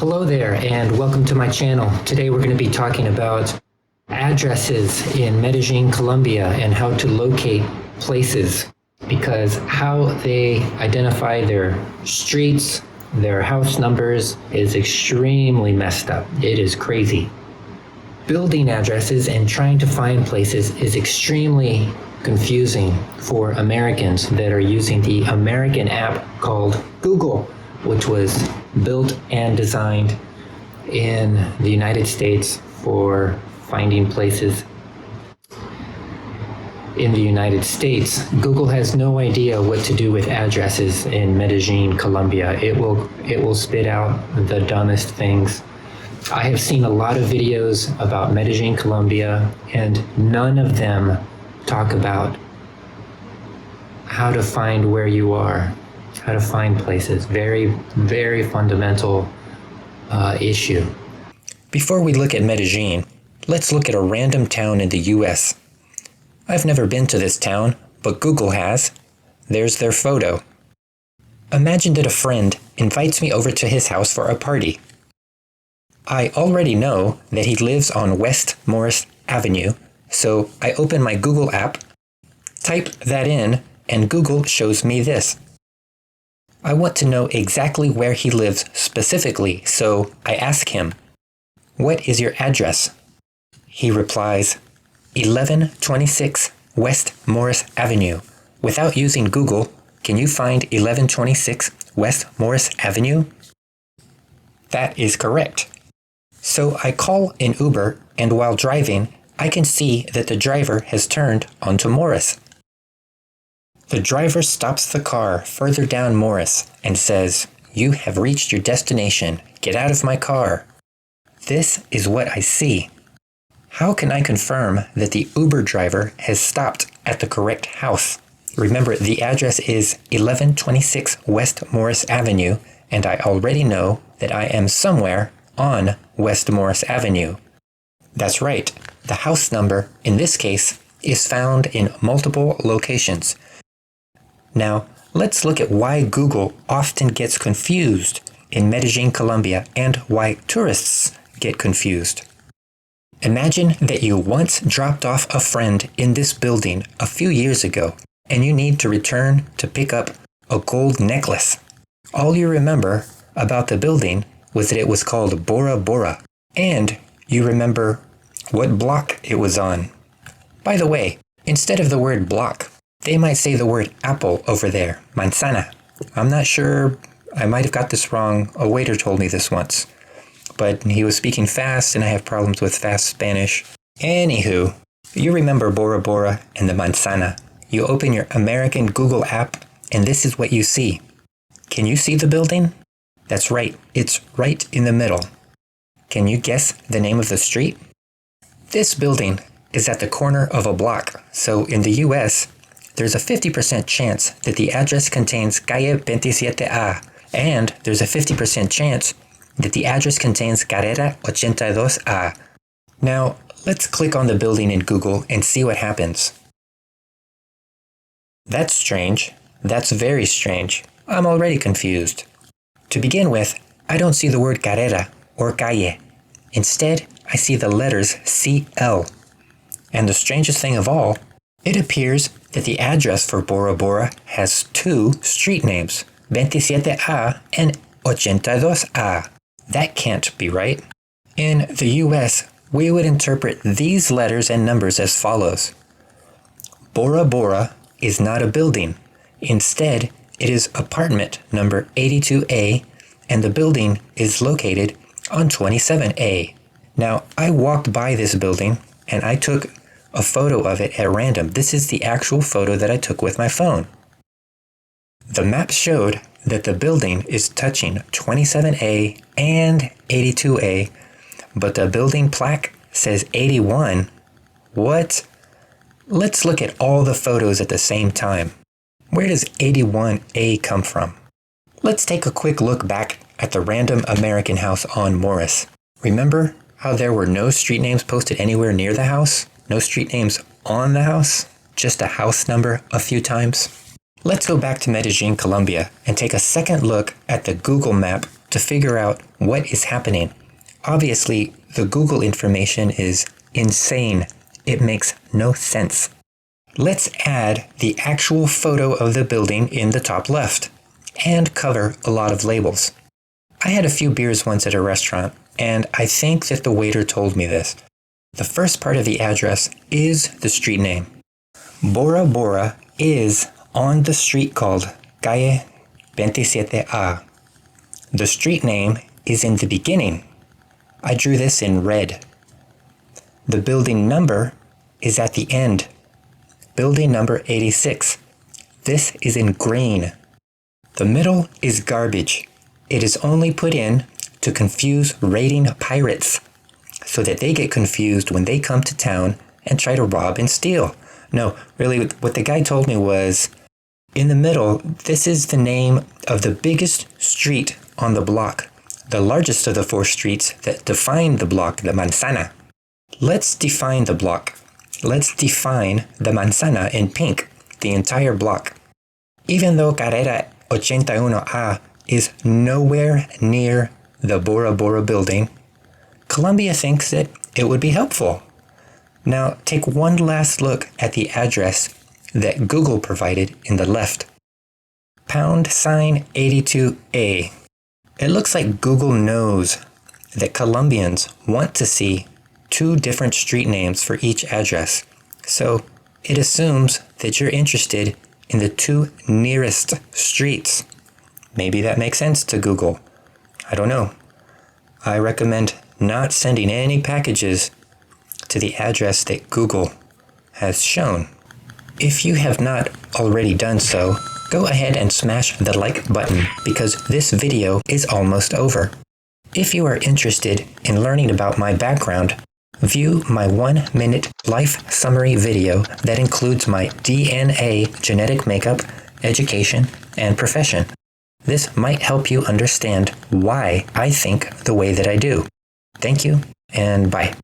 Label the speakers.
Speaker 1: Hello there and welcome to my channel. Today we're going to be talking about addresses in Medellin, Colombia and how to locate places, because how they identify their streets, their house numbers is extremely messed up. It is crazy. Building addresses and trying to find places is extremely confusing for Americans that are using the American app called Google, which was built and designed in the United States for finding places in the United States. Google has no idea what to do with addresses in Medellin, Colombia. It will spit out the dumbest things. I have seen a lot of videos about Medellin, Colombia, and none of them talk about how to find where you are, how to find places. Very, very fundamental issue.
Speaker 2: Before we look at Medellin, let's look at a random town in the US. I've never been to this town, but Google has. There's their photo. Imagine that a friend invites me over to his house for a party. I already know that he lives on West Morris Avenue, so I open my Google app, type that in, and Google shows me this. I want to know exactly where he lives specifically, so I ask him, "What is your address?" He replies, 1126 West Morris Avenue. Without using Google, can you find 1126 West Morris Avenue? That is correct. So I call an Uber, and while driving, I can see that the driver has turned onto Morris. The driver stops the car further down Morris and says, "You have reached your destination. Get out of my car." This is what I see. How can I confirm that the Uber driver has stopped at the correct house? Remember, the address is 1126 West Morris Avenue, and I already know that I am somewhere on West Morris Avenue. That's right. The house number, in this case, is found in multiple locations. Now, let's look at why Google often gets confused in Medellin, Colombia, and why tourists get confused. Imagine that you once dropped off a friend in this building a few years ago, and you need to return to pick up a gold necklace. All you remember about the building was that it was called Bora Bora, and you remember what block it was on. By the way, instead of the word block, they might say the word apple over there, manzana. I'm not sure, I might have got this wrong. A waiter told me this once, but he was speaking fast and I have problems with fast Spanish. Anywho, you remember Bora Bora and the manzana. You open your American Google app and this is what you see. Can you see the building? That's right, it's right in the middle. Can you guess the name of the street? This building is at the corner of a block, so in the US, there's a 50% chance that the address contains calle 27A, and there's a 50% chance that the address contains carrera 82A. Now, let's click on the building in Google and see what happens. That's strange. That's very strange. I'm already confused. To begin with, I don't see the word carrera or calle. Instead, I see the letters CL. And the strangest thing of all, it appears that the address for Bora Bora has two street names, 27A and 82A. That can't be right. In the US, we would interpret these letters and numbers as follows. Bora Bora is not a building. Instead, it is apartment number 82A, and the building is located on 27A. Now, I walked by this building, and I took a photo of it at random. This is the actual photo that I took with my phone. The map showed that the building is touching 27A and 82A, but the building plaque says 81. What? Let's look at all the photos at the same time. Where does 81A come from? Let's take a quick look back at the random American house on Morris. Remember how there were no street names posted anywhere near the house? No street names on the house? Just a house number a few times? Let's go back to Medellin, Colombia, and take a second look at the Google map to figure out what is happening. Obviously, the Google information is insane. It makes no sense. Let's add the actual photo of the building in the top left and cover a lot of labels. I had a few beers once at a restaurant, and I think that the waiter told me this. The first part of the address is the street name. Bora Bora is on the street called Calle 27A. The street name is in the beginning. I drew this in red. The building number is at the end. Building number 86. This is in green. The middle is garbage. It is only put in to confuse raiding pirates so that they get confused when they come to town and try to rob and steal. No, really, what the guy told me was, in the middle, this is the name of the biggest street on the block, the largest of the 4 streets that define the block, the manzana. Let's define the block. Let's define the manzana in pink, the entire block. Even though Carrera 81A is nowhere near the Bora Bora building, Colombia thinks that it would be helpful. Now take one last look at the address that Google provided in the left. #82A. It looks like Google knows that Colombians want to see 2 different street names for each address, so it assumes that you're interested in the 2 nearest streets. Maybe that makes sense to Google. I don't know. I recommend not sending any packages to the address that Google has shown. If you have not already done so, go ahead and smash the like button because this video is almost over. If you are interested in learning about my background, view my 1-minute life summary video that includes my DNA genetic makeup, education, and profession. This might help you understand why I think the way that I do. Thank you, and bye.